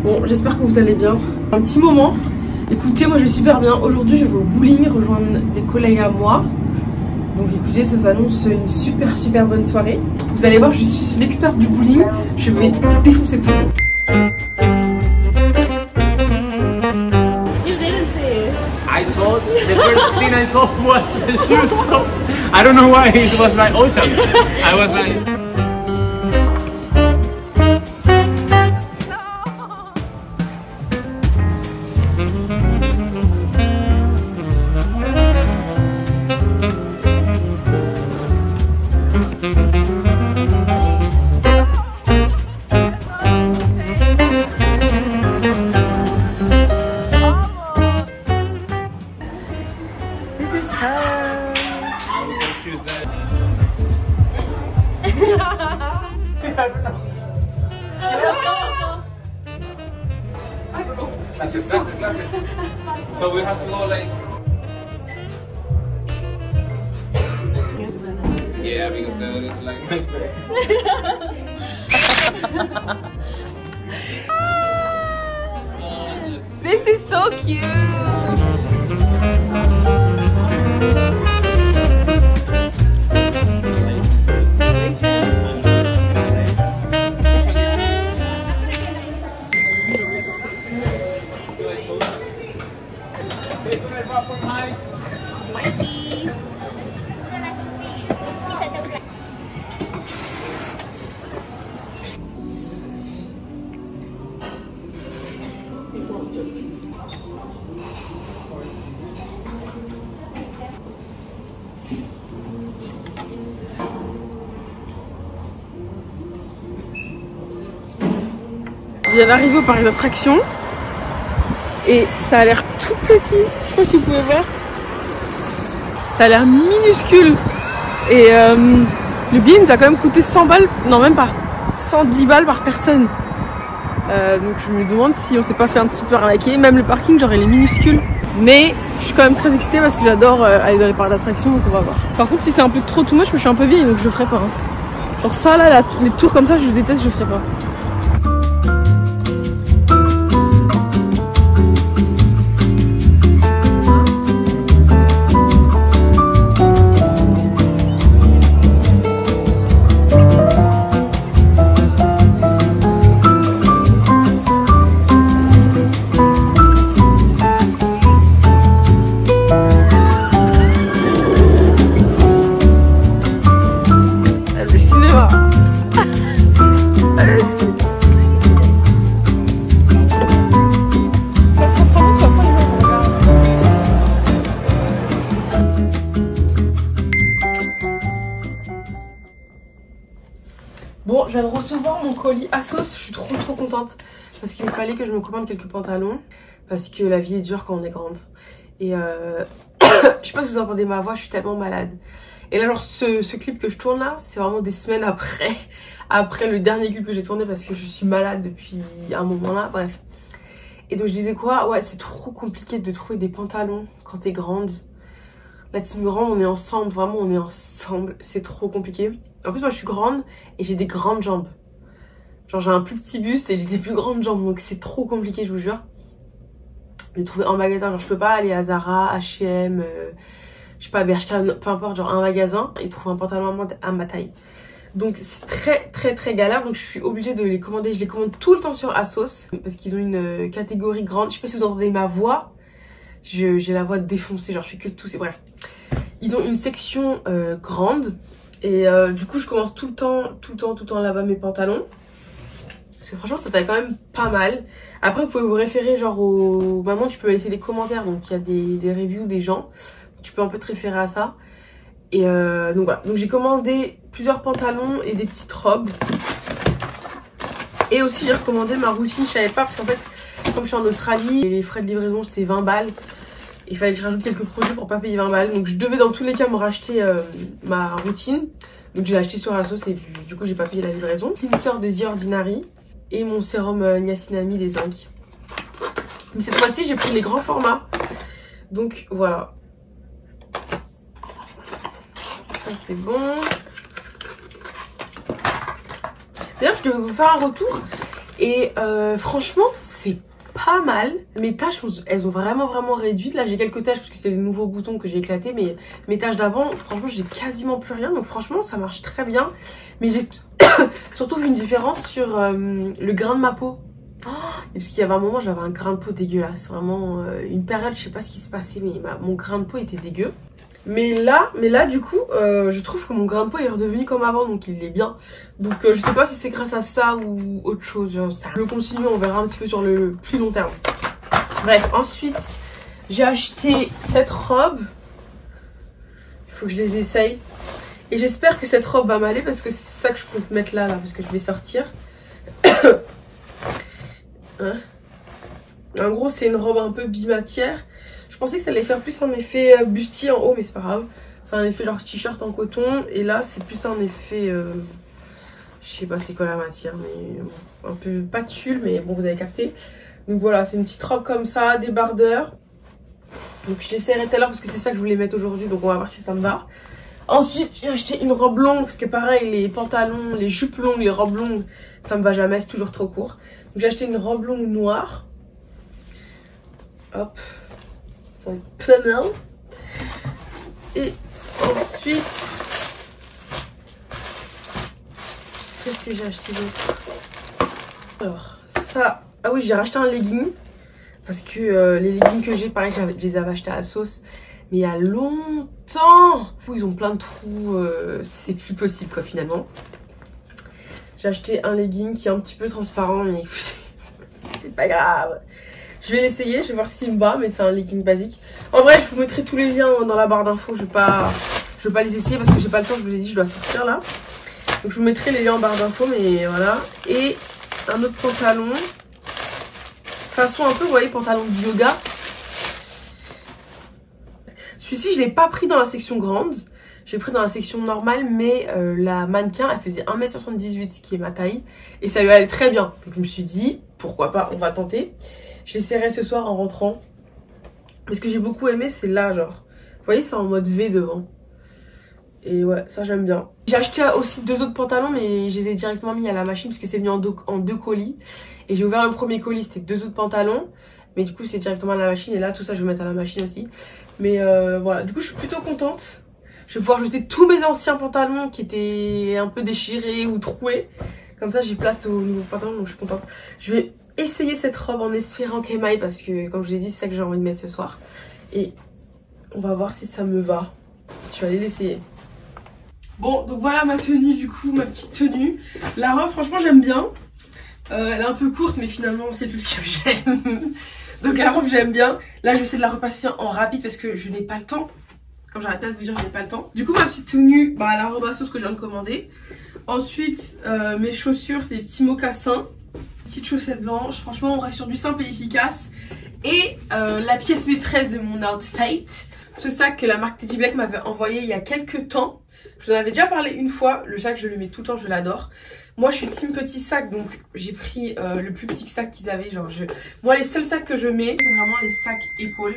Bon, j'espère que vous allez bien. Un petit moment. Écoutez, moi je vais super bien. Aujourd'hui, je vais au bowling rejoindre des collègues à moi. Donc écoutez, ça s'annonce une super bonne soirée. Vous allez voir, je suis l'experte du bowling. Je vais défoncer tout le monde. I saw the first thing I saw was the shoes. So I don't know why it was like ocean. I was like. Glasses. So we have to go like. Yeah, because they were like my This is so cute. Je viens d'arriver au parc d'attractions et ça a l'air tout petit, je sais pas si vous pouvez voir, ça a l'air minuscule et le billet nous a quand même coûté 100 balles, non même pas, 110 balles par personne. Donc je me demande si on s'est pas fait un petit peu arnaquer, même le parking genre il est minuscule, mais je suis quand même très excitée parce que j'adore aller dans les parcs d'attractions, donc on va voir. Par contre si c'est un peu trop too much, je suis un peu vieille donc je le ferai pas. Hein. Genre ça là, les tours comme ça je déteste, je le ferai pas. Bon, je viens de recevoir mon colis Asos, je suis trop contente parce qu'il me fallait que je me commande quelques pantalons parce que la vie est dure quand on est grande. Et je sais pas si vous entendez ma voix, je suis tellement malade. Et là genre ce clip que je tourne là, c'est vraiment des semaines après le dernier clip que j'ai tourné parce que je suis malade depuis un moment là, bref. Et donc je disais quoi, ouais c'est trop compliqué de trouver des pantalons quand t'es grande. La team grande, on est ensemble, vraiment on est ensemble, c'est trop compliqué. En plus moi je suis grande et j'ai des grandes jambes. Genre j'ai un plus petit buste et j'ai des plus grandes jambes, donc c'est trop compliqué je vous jure. De trouver en magasin, genre je peux pas aller à Zara, H&M, je sais pas, Bershka, peu importe, genre un magasin et trouver un pantalon à ma taille. Donc c'est très galère, donc je suis obligée de les commander, je les commande tout le temps sur Asos parce qu'ils ont une catégorie grande. Je sais pas si vous entendez ma voix, j'ai la voix défoncée, genre je fais que tousser, bref. Ils ont une section grande et du coup je commence tout le temps là-bas mes pantalons. Parce que franchement ça taille quand même pas mal. Après vous pouvez vous référer genre au... Maintenant tu peux laisser des commentaires, donc il y a des reviews des gens. Tu peux un peu te référer à ça. Et donc voilà, donc j'ai commandé plusieurs pantalons et des petites robes. Et aussi j'ai recommandé ma routine, je savais pas parce qu'en fait comme je suis en Australie, les frais de livraison c'était 20 balles. Il fallait que je rajoute quelques produits pour pas payer 20 balles. Donc je devais dans tous les cas me racheter ma routine. Donc j'ai acheté sur Asos et du coup j'ai pas payé la livraison. Cleanser de The Ordinary et mon sérum niacinamide des Zinc. Mais cette fois-ci j'ai pris les grands formats. Donc voilà. Ça c'est bon. D'ailleurs je devais vous faire un retour. Et franchement, c'est pas mal. Mes taches, elles ont vraiment réduit. Là, j'ai quelques taches parce que c'est les nouveaux boutons que j'ai éclatés. Mais mes taches d'avant, franchement, j'ai quasiment plus rien. Donc franchement, ça marche très bien. Mais j'ai surtout vu une différence sur le grain de ma peau. Oh, parce qu'il y avait un moment, j'avais un grain de peau dégueulasse. Vraiment, une période, je sais pas ce qui se passait, mais mon grain de peau était dégueu. Mais là, du coup, je trouve que mon grain de peau est redevenu comme avant, donc il est bien. Donc je sais pas si c'est grâce à ça ou autre chose, j'en sais rien. Je continue, on verra un petit peu sur le plus long terme. Bref, ensuite, j'ai acheté cette robe. Il faut que je les essaye. Et j'espère que cette robe va m'aller parce que c'est ça que je compte mettre là, parce que je vais sortir. Hein, en gros, c'est une robe un peu bimatière. Je pensais que ça allait faire plus un effet bustier en haut, mais c'est pas grave. C'est un effet genre t-shirt en coton. Et là, c'est plus un effet... je sais pas c'est quoi la matière, mais bon, un peu pas tulle, mais bon, vous avez capté. Donc voilà, c'est une petite robe comme ça, débardeur. Donc je l'essaierai tout à l'heure parce que c'est ça que je voulais mettre aujourd'hui. Donc on va voir si ça me va. Ensuite, j'ai acheté une robe longue parce que pareil, les pantalons, les jupes longues, les robes longues, ça me va jamais, c'est toujours trop court. Donc j'ai acheté une robe longue noire. Hop. Ça va être pas mal. Et ensuite, qu'est-ce que j'ai acheté d'autre? Alors, ça... Ah oui, j'ai racheté un legging. Parce que les leggings que j'ai, pareil, je les avais achetés à Sauce. Mais il y a longtemps. Ils ont plein de trous. C'est plus possible, quoi, finalement. J'ai acheté un legging qui est un petit peu transparent. Mais c'est pas grave. Je vais l'essayer, je vais voir s'il me va, mais c'est un legging basique. En vrai, je vous mettrai tous les liens dans la barre d'infos. Je vais pas les essayer parce que j'ai pas le temps. Je vous ai dit, je dois sortir là. Donc je vous mettrai les liens en barre d'infos, mais voilà. Et un autre pantalon. Façon un peu, vous voyez, pantalon de yoga. Celui-ci, je l'ai pas pris dans la section grande. J'ai pris dans la section normale, mais la mannequin, elle faisait 1m78, ce qui est ma taille. Et ça lui allait très bien. Donc je me suis dit, pourquoi pas, on va tenter. Je l'essaierai ce soir en rentrant. Mais ce que j'ai beaucoup aimé, c'est là, genre. Vous voyez, c'est en mode V devant. Et ouais, ça j'aime bien. J'ai acheté aussi 2 autres pantalons, mais je les ai directement mis à la machine parce que c'est venu en deux colis. Et j'ai ouvert le premier colis, c'était 2 autres pantalons. Mais du coup, c'est directement à la machine. Et là, tout ça, je vais mettre à la machine aussi. Mais voilà, du coup, je suis plutôt contente. Je vais pouvoir jeter tous mes anciens pantalons qui étaient un peu déchirés ou troués. Comme ça, j'ai place aux nouveaux pantalons, donc je suis contente. Je vais essayer cette robe en espérant qu'elle m'aille parce que, comme je l'ai dit, c'est ça que j'ai envie de mettre ce soir. Et on va voir si ça me va. Je vais aller l'essayer. Bon, donc voilà ma tenue, du coup, ma petite tenue. La robe, franchement, j'aime bien. Elle est un peu courte, mais finalement, c'est tout ce que j'aime. Donc la robe, j'aime bien. Là, je vais essayer de la repasser en rapide parce que je n'ai pas le temps. Comme j'arrête pas de vous dire, je n'ai pas le temps. Du coup, ma petite tenue, bah, la robe à sauce que je viens de commander. Ensuite, mes chaussures, c'est des petits mocassins. Petites chaussettes blanches. Franchement, on reste sur du simple et efficace. Et la pièce maîtresse de mon outfit, ce sac que la marque Teddy Blake m'avait envoyé il y a quelques temps. Je vous en avais déjà parlé une fois. Le sac, je le mets tout le temps, je l'adore. Moi, je suis team petit sac, donc j'ai pris le plus petit sac qu'ils avaient. Genre, moi, les seuls sacs que je mets, c'est vraiment les sacs épaules.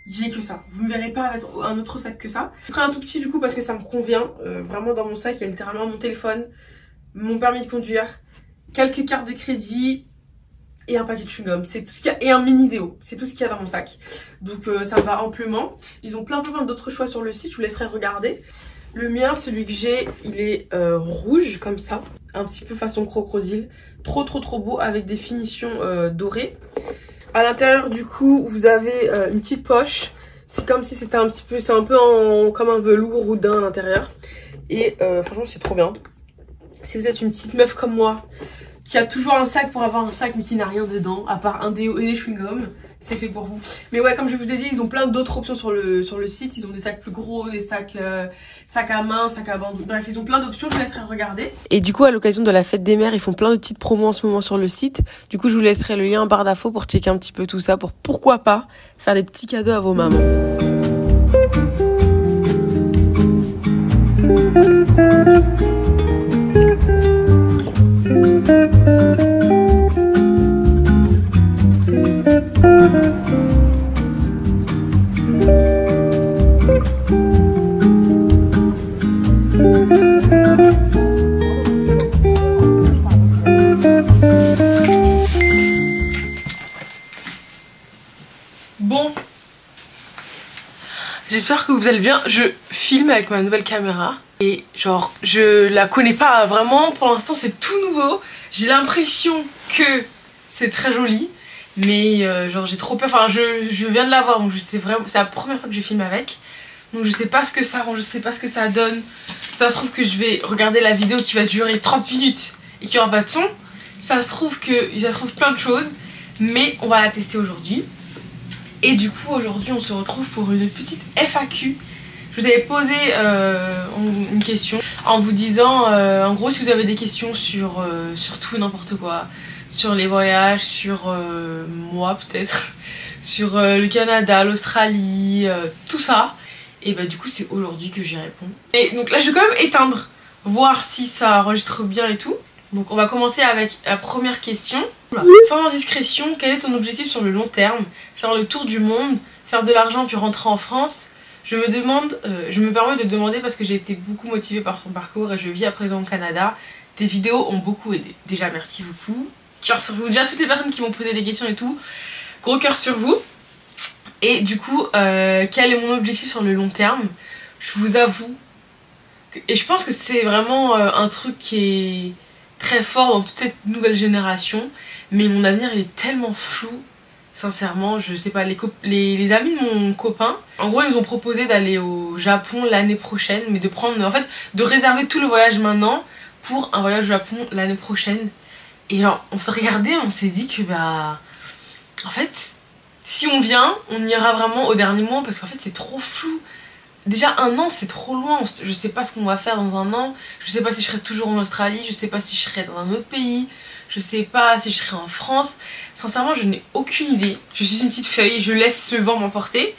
J'ai que ça. Vous ne me verrez pas avec un autre sac que ça. J'ai pris un tout petit du coup parce que ça me convient. Vraiment, dans mon sac, il y a littéralement mon téléphone, mon permis de conduire, quelques cartes de crédit et un paquet de chewing-gum. C'est tout ce qu'il y a. Et un mini déo. C'est tout ce qu'il y a dans mon sac. Donc, ça me va amplement. Ils ont plein d'autres choix sur le site. Je vous laisserai regarder. Le mien, celui que j'ai, il est rouge comme ça. Un petit peu façon crocodile. Trop beau avec des finitions dorées. À l'intérieur du coup, vous avez une petite poche. C'est comme si c'était un petit peu, c'est un peu comme un velours ou d'un à l'intérieur. Et franchement, c'est trop bien. Si vous êtes une petite meuf comme moi, qui a toujours un sac pour avoir un sac mais qui n'a rien dedans, à part un déo et des chewing-gums, c'est fait pour vous. Mais ouais, comme je vous ai dit, ils ont plein d'autres options sur le site. Ils ont des sacs plus gros, des sacs à main, sacs à bandeau. Bref, ils ont plein d'options, je vous laisserai regarder. Et du coup, à l'occasion de la fête des mères, ils font plein de petites promos en ce moment sur le site. Du coup, je vous laisserai le lien en barre d'infos pour checker un petit peu tout ça, pour pourquoi pas faire des petits cadeaux à vos mamans. Bon, j'espère que vous allez bien. Je filme avec ma nouvelle caméra et genre je la connais pas vraiment. Pour l'instant c'est tout nouveau. J'ai l'impression que c'est très joli, mais genre j'ai trop peur. Enfin je viens de l'avoir, donc je sais vraiment, c'est la première fois que je filme avec. Donc je sais pas ce que ça rend, je sais pas ce que ça donne. Ça se trouve que je vais regarder la vidéo qui va durer 30 minutes et qu'il n'y aura pas de son. Ça se trouve plein de choses, mais on va la tester aujourd'hui. Et du coup aujourd'hui on se retrouve pour une petite FAQ. Je vous avais posé une question en vous disant en gros si vous avez des questions sur tout n'importe quoi, sur les voyages, sur moi peut-être, sur le Canada, l'Australie, tout ça. Et bah du coup c'est aujourd'hui que j'y réponds. Et donc là je vais quand même éteindre, voir si ça enregistre bien et tout. Donc on va commencer avec la première question. Sans indiscrétion, quel est ton objectif sur le long terme? Faire le tour du monde, faire de l'argent puis rentrer en France? Je me permets de demander parce que j'ai été beaucoup motivée par ton parcours et je vis à présent au Canada. Tes vidéos ont beaucoup aidé. Déjà merci beaucoup. Cœur sur vous. Déjà toutes les personnes qui m'ont posé des questions et tout, gros cœur sur vous. Et du coup, quel est mon objectif sur le long terme? Je vous avoue, et je pense que c'est vraiment un truc qui est très fort dans toute cette nouvelle génération, mais mon avenir il est tellement flou, sincèrement. Je sais pas, les amis de mon copain, en gros ils nous ont proposé d'aller au Japon l'année prochaine, mais de prendre, en fait, de réserver tout le voyage maintenant pour un voyage au Japon l'année prochaine. Et alors on s'est regardé, on s'est dit que bah en fait si on vient, on ira vraiment au dernier moment parce qu'en fait c'est trop flou. Déjà un an c'est trop loin, je sais pas ce qu'on va faire dans un an, je sais pas si je serai toujours en Australie, je sais pas si je serai dans un autre pays, je sais pas si je serai en France. Sincèrement je n'ai aucune idée, je suis une petite feuille, je laisse le vent m'emporter,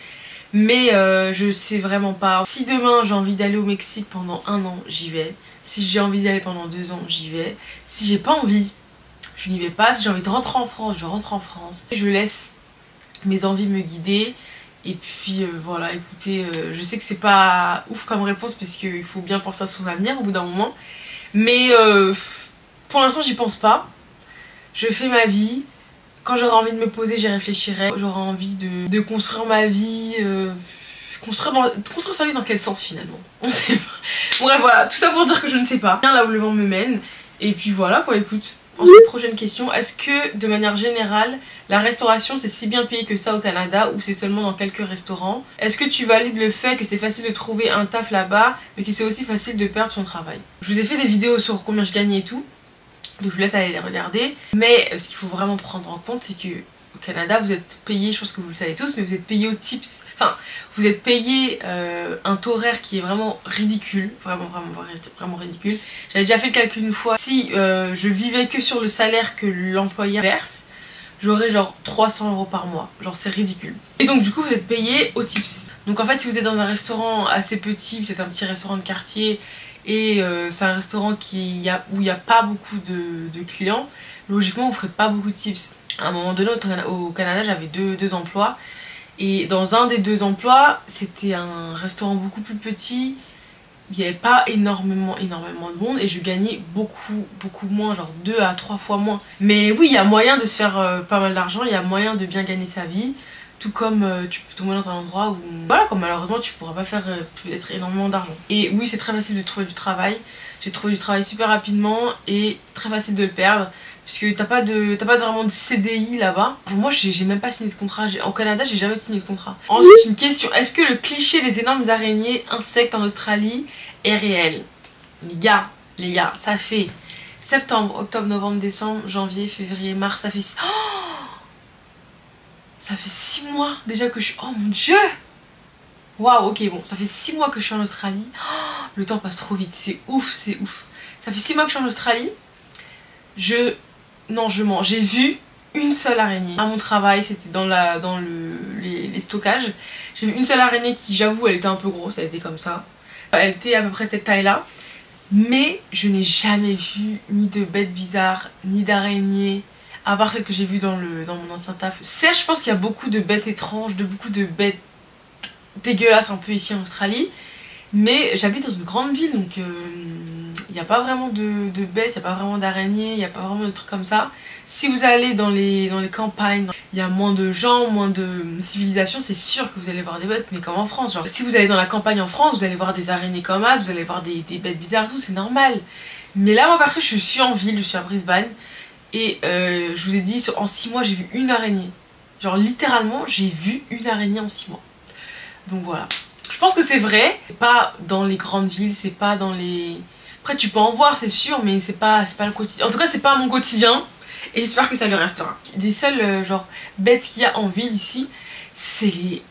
mais je sais vraiment pas. Si demain j'ai envie d'aller au Mexique pendant un an, j'y vais. Si j'ai envie d'aller pendant 2 ans, j'y vais. Si j'ai pas envie, je n'y vais pas. Si j'ai envie de rentrer en France, je rentre en France. Je laisse mes envies me guider. Et puis voilà, écoutez, je sais que c'est pas ouf comme réponse parce qu'il faut bien penser à son avenir au bout d'un moment. Mais pour l'instant j'y pense pas. Je fais ma vie. Quand j'aurai envie de me poser, j'y réfléchirai. J'aurai envie de construire ma vie. Construire sa vie dans quel sens finalement? On sait pas. Bref voilà, tout ça pour dire que je ne sais pas. Bien là où le vent me mène. Et puis voilà quoi, écoute. Ensuite, prochaine question, est-ce que de manière générale, la restauration c'est si bien payé que ça au Canada ou c'est seulement dans quelques restaurants? Est-ce que tu valides le fait que c'est facile de trouver un taf là-bas mais que c'est aussi facile de perdre son travail? Je vous ai fait des vidéos sur combien je gagnais et tout, donc je vous laisse aller les regarder. Mais ce qu'il faut vraiment prendre en compte c'est que au Canada vous êtes payé, je pense que vous le savez tous, mais vous êtes payé au tips. Enfin, vous êtes payé un taux horaire qui est vraiment ridicule, vraiment ridicule. J'avais déjà fait le calcul une fois. Si je vivais que sur le salaire que l'employeur verse, j'aurais genre 300 € par mois. Genre c'est ridicule. Et donc du coup vous êtes payé au tips. Donc en fait si vous êtes dans un restaurant assez petit, peut-être un petit restaurant de quartier, et c'est un restaurant où il n'y a pas beaucoup de clients, logiquement vous ferez pas beaucoup de tips. À un moment donné au Canada j'avais deux emplois, et dans un des 2 emplois c'était un restaurant beaucoup plus petit, il n'y avait pas énormément de monde et je gagnais beaucoup moins, genre 2 à 3 fois moins. Mais oui, il y a moyen de se faire pas mal d'argent, il y a moyen de bien gagner sa vie. Tout comme tu peux tomber dans un endroit où, voilà, comme malheureusement tu pourras pas faire peut-être énormément d'argent. Et oui, c'est très facile de trouver du travail. J'ai trouvé du travail super rapidement et très facile de le perdre. Puisque t'as pas vraiment de CDI là-bas. Moi j'ai même pas signé de contrat. Au Canada j'ai jamais signé de contrat. Ensuite une question, est-ce que le cliché des énormes araignées insectes en Australie est réel? Les gars, ça fait septembre, octobre, novembre, décembre, janvier, février, mars, ça fait... Oh, ça fait 6 mois déjà que je suis... Oh mon dieu! Waouh, ok, bon, ça fait 6 mois que je suis en Australie. Oh, le temps passe trop vite, c'est ouf, c'est ouf. Ça fait 6 mois que je suis en Australie. J'ai vu une seule araignée. À mon travail, c'était dans les stockages. J'ai vu une seule araignée qui, j'avoue, elle était un peu grosse, elle était comme ça. Elle était à peu près de cette taille-là. Mais je n'ai jamais vu ni de bêtes bizarres, ni d'araignées, à part celle que j'ai vue dans mon ancien taf. Certes, je pense qu'il y a beaucoup de bêtes étranges, beaucoup de bêtes dégueulasses un peu ici en Australie. Mais j'habite dans une grande ville, donc il Il n'y a pas vraiment de bêtes, il n'y a pas vraiment d'araignées, il n'y a pas vraiment de trucs comme ça. Si vous allez dans les campagnes, il y a moins de gens, moins de civilisation, c'est sûr que vous allez voir des bêtes, mais comme en France. Genre, si vous allez dans la campagne en France, vous allez voir des araignées comme as, vous allez voir des bêtes bizarres et tout, c'est normal. Mais là, moi perso, je suis en ville, je suis à Brisbane, et je vous ai dit, en 6 mois, j'ai vu une araignée. Genre, littéralement, j'ai vu une araignée en 6 mois. Donc voilà. Je pense que c'est vrai, c'est pas dans les grandes villes, c'est pas dans les... Après, tu peux en voir, c'est sûr, mais c'est pas le quotidien. En tout cas, c'est pas mon quotidien. Et j'espère que ça le restera. Des seules genre bêtes qu'il y a en ville ici, c'est les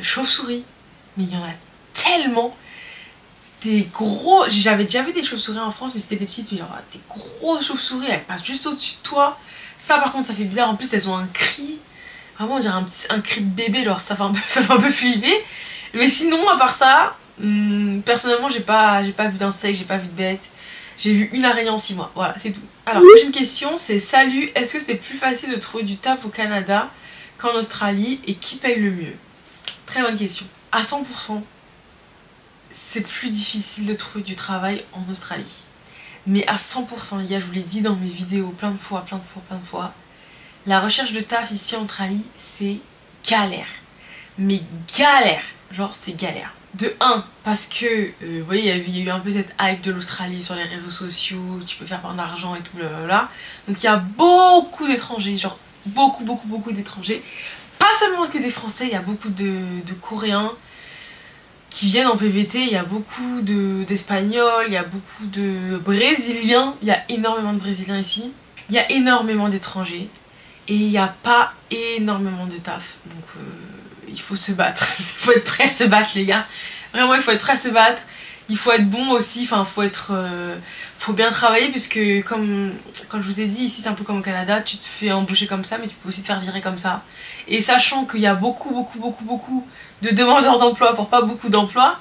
chauves-souris. Mais il y en a tellement. Des gros... J'avais déjà vu des chauves-souris en France, mais c'était des petites. Mais genre des gros chauves-souris, elles passent juste au-dessus de toi. Ça par contre ça fait bizarre. En plus elles ont un cri. Vraiment on dirait un cri de bébé. Alors ça fait un peu flipper. Mais sinon à part ça, personnellement j'ai pas vu d'insectes, j'ai pas vu de bêtes. J'ai vu une araignée en 6 mois, voilà, c'est tout. Alors, prochaine question, c'est salut, est-ce que c'est plus facile de trouver du taf au Canada qu'en Australie et qui paye le mieux? Très bonne question. À 100%, c'est plus difficile de trouver du travail en Australie. Mais à 100%, les gars, je vous l'ai dit dans mes vidéos plein de fois, la recherche de taf ici en Australie, c'est galère. Mais galère, genre c'est galère. De 1, parce que, vous voyez, il y a eu un peu cette hype de l'Australie sur les réseaux sociaux, tu peux faire plein d'argent et tout, blablabla. Donc il y a beaucoup d'étrangers, genre beaucoup d'étrangers. Pas seulement que des Français, il y a beaucoup de Coréens qui viennent en PVT, il y a beaucoup d'Espagnols, il y a beaucoup de Brésiliens, il y a énormément de Brésiliens ici. Il y a énormément d'étrangers et il n'y a pas énormément de taf, donc... il faut se battre, il faut être prêt à se battre les gars. Vraiment il faut être prêt à se battre. Il faut être bon aussi, enfin faut bien travailler puisque comme je vous ai dit ici c'est un peu comme au Canada, tu te fais embaucher comme ça mais tu peux aussi te faire virer comme ça. Et sachant qu'il y a beaucoup de demandeurs d'emploi pour pas beaucoup d'emplois,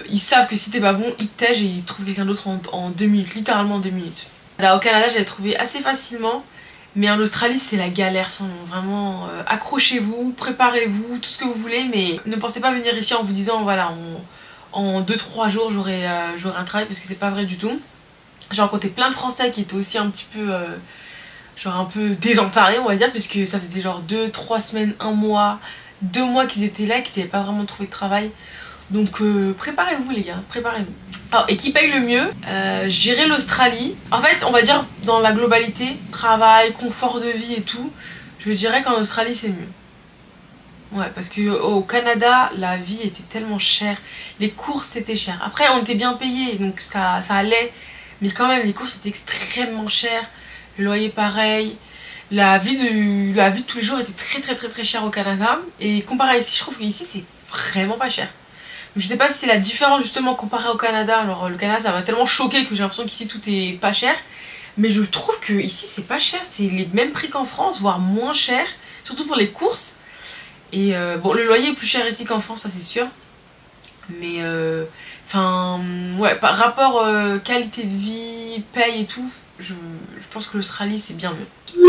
ils savent que si t'es pas bon ils te tègent et ils trouvent quelqu'un d'autre en 2 minutes, littéralement en 2 minutes. Là au Canada j'avais trouvé assez facilement. Mais en Australie c'est la galère sans nom, vraiment accrochez-vous, préparez-vous, tout ce que vous voulez, mais ne pensez pas venir ici en vous disant voilà en 2-3 jours j'aurai un travail parce que c'est pas vrai du tout. J'ai rencontré plein de Français qui étaient aussi un petit peu genre un peu désemparés on va dire, puisque ça faisait genre 2-3 semaines, 1 mois, 2 mois qu'ils étaient là, qu'ils n'avaient pas vraiment trouvé de travail. Donc préparez-vous les gars, préparez-vous. Alors, et qui paye le mieux, je dirais l'Australie. En fait, on va dire dans la globalité, travail, confort de vie et tout, je dirais qu'en Australie c'est mieux. Ouais, parce que au Canada, la vie était tellement chère, les courses étaient chères. Après, on était bien payés, donc ça allait, mais quand même, les courses étaient extrêmement chères, le loyer pareil. La vie de tous les jours était très chère au Canada. Et comparé à ici, je trouve qu'ici c'est vraiment pas cher. Je sais pas si c'est la différence justement comparé au Canada. Alors le Canada ça m'a tellement choqué que j'ai l'impression qu'ici tout est pas cher. Mais je trouve que ici c'est pas cher, c'est les mêmes prix qu'en France, voire moins cher. Surtout pour les courses. Et bon le loyer est plus cher ici qu'en France, ça c'est sûr. Mais enfin ouais, par rapport qualité de vie, paye et tout, je pense que l'Australie c'est bien mieux.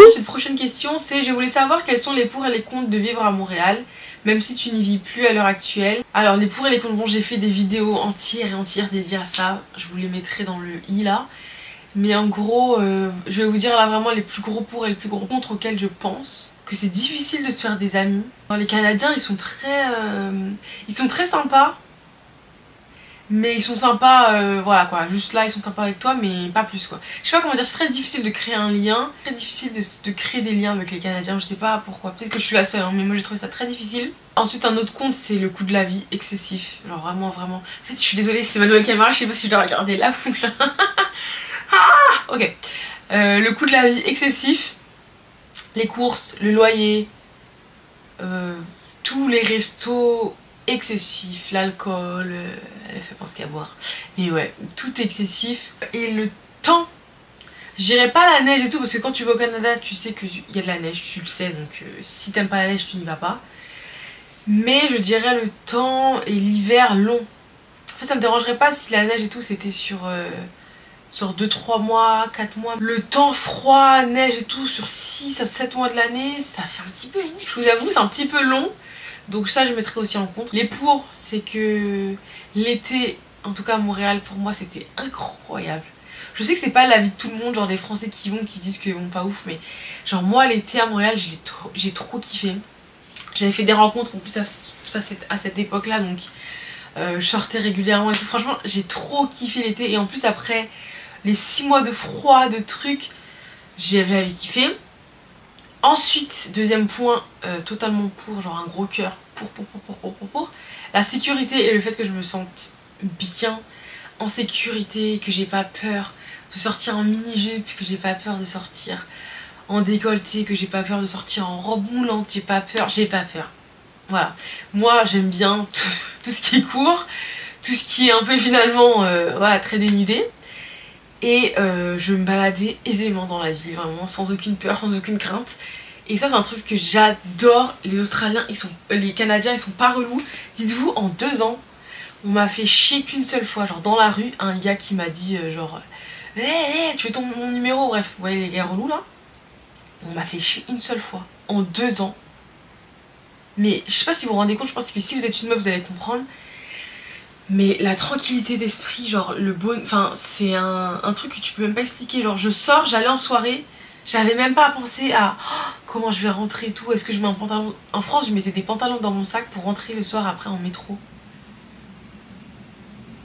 Ensuite, prochaine question c'est je voulais savoir quels sont les pour et les contre de vivre à Montréal, même si tu n'y vis plus à l'heure actuelle. Alors les pour et les contre, bon j'ai fait des vidéos entières dédiées à ça, je vous les mettrai dans le i là. Mais en gros, je vais vous dire là vraiment les plus gros pour et les plus gros contre auxquels je pense. Que c'est difficile de se faire des amis. Alors, les Canadiens ils sont très sympas. Mais ils sont sympas, voilà quoi, juste là ils sont sympas avec toi mais pas plus quoi. Je sais pas comment dire, c'est très difficile de créer un lien, très difficile de créer des liens avec les Canadiens, je sais pas pourquoi, peut-être que je suis la seule hein, mais moi j'ai trouvé ça très difficile. Ensuite un autre compte c'est le coût de la vie excessif, genre vraiment. En fait je suis désolée c'est ma nouvelle caméra, je sais pas si je dois regarder là ou là. Ah, ok. Le coût de la vie excessif, les courses, le loyer, tous les restos excessif, l'alcool, elle fait penser qu'à boire. Mais ouais, tout excessif. Et le temps, je dirais pas la neige et tout, parce que quand tu vas au Canada, tu sais qu'il y a de la neige, tu le sais, donc si t'aimes pas la neige, tu n'y vas pas. Mais je dirais le temps et l'hiver long. En fait, ça me dérangerait pas si la neige et tout, c'était sur 2-3 mois, 4 mois. Le temps froid, neige et tout, sur 6 à 7 mois de l'année, ça fait un petit peu long. Je vous avoue, c'est un petit peu long. Donc ça je mettrai aussi en compte. Les pour, c'est que l'été En tout cas, Montréal, pour moi, c'était incroyable. Je sais que c'est pas l'avis de tout le monde, genre des Français qui vont, qui disent que bon, pas ouf, mais genre moi, l'été à Montréal, j'ai trop kiffé. J'avais fait des rencontres, en plus, à cette époque-là, donc je sortais régulièrement et tout. Franchement, j'ai trop kiffé l'été. Et en plus, après les 6 mois de froid, de trucs, j'avais kiffé. Ensuite, deuxième point, totalement pour, genre un gros cœur, pour la sécurité et le fait que je me sente bien en sécurité, que j'ai pas peur de sortir en mini-jupe, que j'ai pas peur de sortir en décolleté, que j'ai pas peur de sortir en robe moulante, j'ai pas peur. Voilà, moi j'aime bien tout ce qui est court, tout ce qui est un peu finalement voilà, très dénudé. Et je me baladais aisément dans la ville, vraiment, sans aucune peur, sans aucune crainte. Et ça c'est un truc que j'adore. Les Australiens, les Canadiens, ils sont pas relous. Dites-vous, en 2 ans, on m'a fait chier qu'une seule fois, genre dans la rue, un gars qui m'a dit genre hey, tu veux mon numéro, bref, vous voyez les gars relous là. On m'a fait chier une seule fois, en 2 ans. Mais je sais pas si vous vous rendez compte, je pense que si vous êtes une meuf vous allez comprendre. Mais la tranquillité d'esprit, genre le bon... Enfin c'est un truc que tu peux même pas expliquer. Genre je sors, j'allais en soirée, j'avais même pas à penser à comment je vais rentrer et tout. Est-ce que je mets un pantalon... En France je mettais des pantalons dans mon sac pour rentrer le soir après en métro.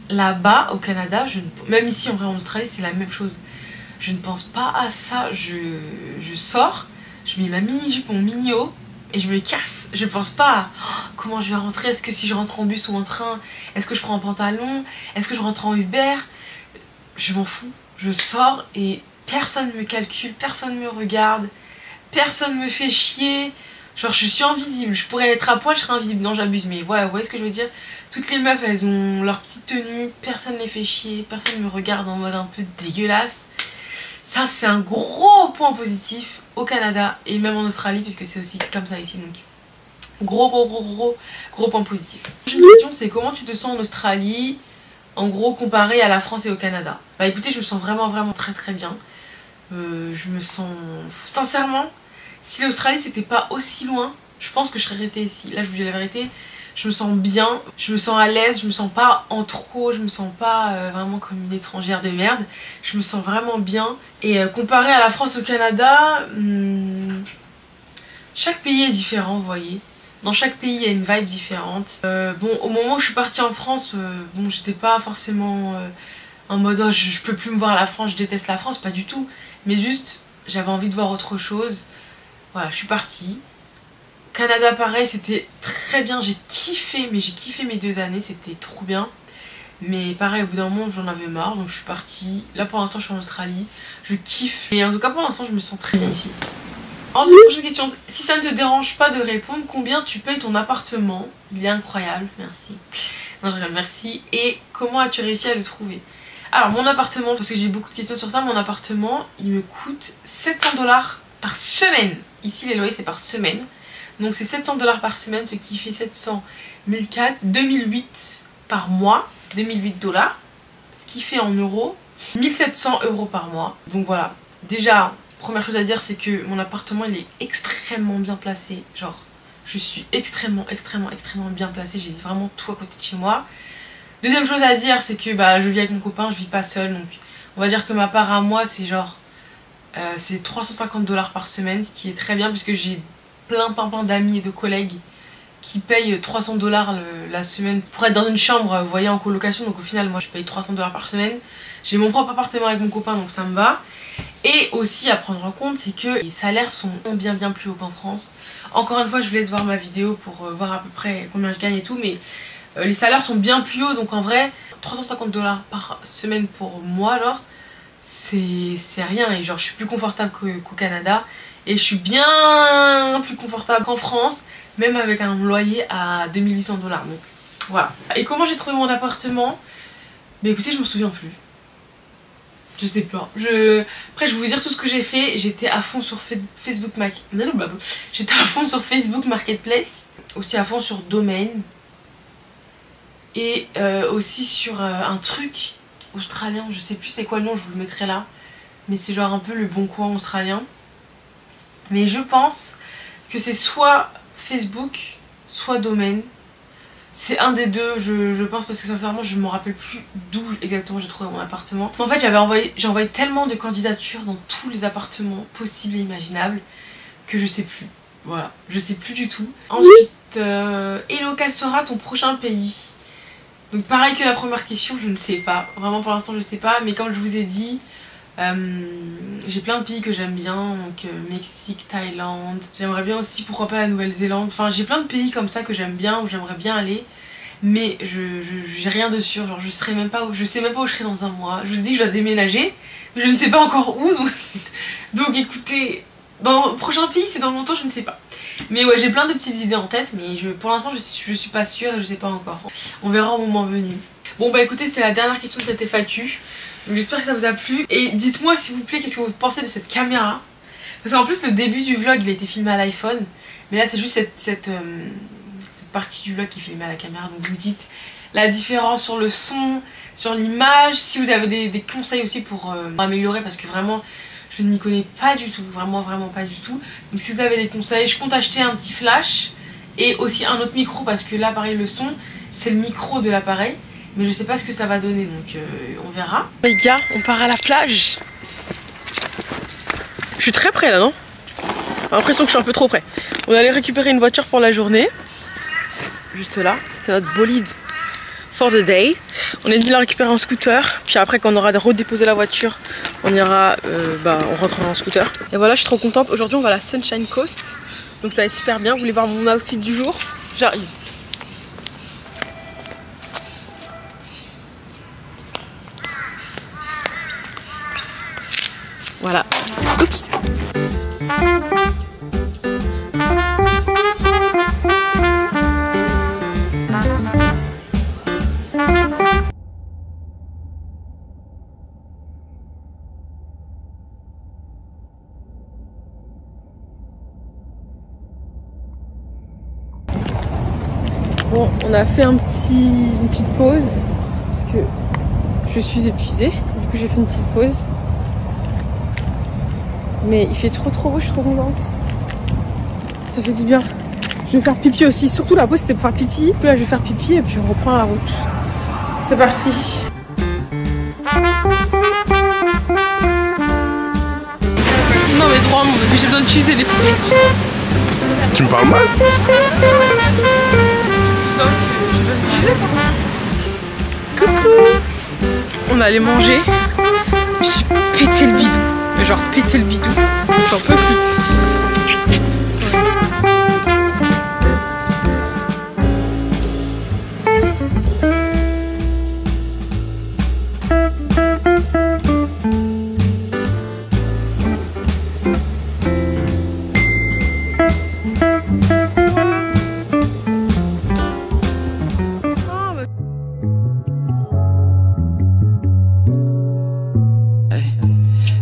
Là-bas au Canada, même ici en vrai en Australie c'est la même chose. Je ne pense pas à ça, je sors, je mets ma mini-jupe, mon mini-haut et je me casse. Je pense pas à comment je vais rentrer, est-ce que si je rentre en bus ou en train, est-ce que je prends un pantalon, est-ce que je rentre en Uber. Je m'en fous, je sors et personne me calcule, personne me regarde, personne me fait chier. Genre je suis invisible, je pourrais être à poil, je serais invisible, non j'abuse, mais voilà, vous voyez ce que je veux dire. Toutes les meufs elles ont leur petite tenue, personne les fait chier, personne me regarde en mode un peu dégueulasse. Ça c'est un gros point positif au Canada et même en Australie puisque c'est aussi comme ça ici, donc gros point positif. Une question, c'est comment tu te sens en Australie en gros comparé à la France et au Canada. Bah écoutez, je me sens vraiment très bien. Je me sens sincèrement, si l'Australie c'était pas aussi loin, je pense que je serais restée ici. Là je vous dis la vérité, je me sens bien, je me sens à l'aise, je me sens pas en trop, je me sens pas vraiment comme une étrangère de merde. Je me sens vraiment bien. Et comparé à la France au Canada, chaque pays est différent, vous voyez. Dans chaque pays il y a une vibe différente. Bon, au moment où je suis partie en France, bon j'étais pas forcément en mode oh, je peux plus me voir à la France, je déteste la France, pas du tout. Mais juste j'avais envie de voir autre chose. Voilà, je suis partie. Canada pareil, c'était très bien, j'ai kiffé, mais j'ai kiffé mes 2 années, c'était trop bien. Mais pareil, au bout d'un moment j'en avais marre, donc je suis partie. Là pour l'instant je suis en Australie, je kiffe. Et en tout cas pour l'instant je me sens très bien ici. Ensuite, prochaine question, si ça ne te dérange pas de répondre, combien tu payes ton appartement? Il est incroyable, merci. Non je rigole, merci. Et comment as-tu réussi à le trouver? Alors mon appartement, parce que j'ai beaucoup de questions sur ça, mon appartement il me coûte 700 $ par semaine. Ici les loyers c'est par semaine. Donc c'est 700 $ par semaine, ce qui fait 700, 1004, 2008 par mois, 2008 $, ce qui fait en euros 1700 € par mois. Donc voilà, déjà, première chose à dire c'est que mon appartement il est extrêmement bien placé. Genre, je suis extrêmement bien placée, j'ai vraiment tout à côté de chez moi. Deuxième chose à dire c'est que bah, je vis avec mon copain, je vis pas seule, donc on va dire que ma part à moi c'est genre, c'est 350 $ par semaine, ce qui est très bien puisque j'ai plein d'amis et de collègues qui payent 300 $ la semaine pour être dans une chambre, vous voyez, en colocation. Donc au final moi je paye 300 $ par semaine. J'ai mon propre appartement avec mon copain, donc ça me va. Et aussi à prendre en compte c'est que les salaires sont bien plus hauts qu'en France. Encore une fois je vous laisse voir ma vidéo pour voir à peu près combien je gagne et tout, mais les salaires sont bien plus hauts. Donc en vrai 350 $ par semaine pour moi, genre c'est rien. Et genre je suis plus confortable qu'au Canada. Et je suis bien plus confortable qu'en France, même avec un loyer à 2800 $. Donc voilà. Et comment j'ai trouvé mon appartement? Bah écoutez, je me souviens plus. Je sais pas. Après je vais vous dire tout ce que j'ai fait. J'étais à fond sur Facebook Marketplace. Aussi à fond sur Domain. Et aussi sur un truc australien. Je sais plus c'est quoi le nom, je vous le mettrai là. Mais c'est genre un peu le bon coin australien. Mais je pense que c'est soit Facebook, soit Domain. C'est un des deux, je pense, parce que sincèrement je me rappelle plus d'où exactement j'ai trouvé mon appartement. En fait j'ai envoyé tellement de candidatures dans tous les appartements possibles et imaginables que je sais plus. Voilà, je sais plus du tout. Ensuite, hello, quel sera ton prochain pays? Donc pareil que la première question, je ne sais pas. Vraiment pour l'instant je sais pas, mais comme je vous ai dit, j'ai plein de pays que j'aime bien, donc Mexique, Thaïlande. J'aimerais bien aussi, pourquoi pas, la Nouvelle-Zélande. Enfin j'ai plein de pays comme ça que j'aime bien, où j'aimerais bien aller. Mais j'ai rien de sûr, genre je sais même pas où je serai dans un mois. Je vous dis que je dois déménager, mais je ne sais pas encore où. Donc écoutez, dans le prochain pays c'est dans longtemps, je ne sais pas. Mais ouais, j'ai plein de petites idées en tête, mais pour l'instant je suis pas sûre et je sais pas encore. On verra au moment venu. Bon bah écoutez, c'était la dernière question de cette FAQ. J'espère que ça vous a plu. Et dites-moi s'il vous plaît qu'est-ce que vous pensez de cette caméra. Parce qu'en plus le début du vlog il a été filmé à l'iPhone. Mais là c'est juste cette partie du vlog qui est filmée à la caméra. Donc vous me dites la différence sur le son, sur l'image. Si vous avez des conseils aussi pour améliorer, parce que vraiment je ne m'y connais pas du tout. Vraiment pas du tout. Donc si vous avez des conseils, je compte acheter un petit flash. Et aussi un autre micro, parce que là pareil le son c'est le micro de l'appareil. Mais je sais pas ce que ça va donner, donc on verra. Les gars, on part à la plage. Je suis très près là, non? J'ai l'impression que je suis un peu trop près. On allait récupérer une voiture pour la journée. Juste là, c'est notre bolide for the day. On est venu la récupérer en scooter. Puis après quand on aura redéposé la voiture, on ira, on rentrera en scooter. Et voilà, je suis trop contente. Aujourd'hui on va à la Sunshine Coast. Donc ça va être super bien. Vous voulez voir mon outfit du jour? J'arrive. Voilà. Oups. Bon, on a fait une petite pause parce que je suis épuisée. Du coup, j'ai fait une petite pause. Mais il fait trop beau, je suis trop contente. Ça fait du bien. Je vais faire pipi aussi. Surtout la pause c'était pour faire pipi. Là je vais faire pipi et puis on reprend la route. C'est parti. Non mais droit, j'ai besoin de tuer les poupées. Tu me parles mal? Coucou. On allait manger. Je me suis pété le bidou. Mais genre pété le bidou. J'en peux plus.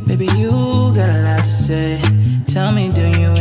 Baby, you got a lot to say. Tell me, do you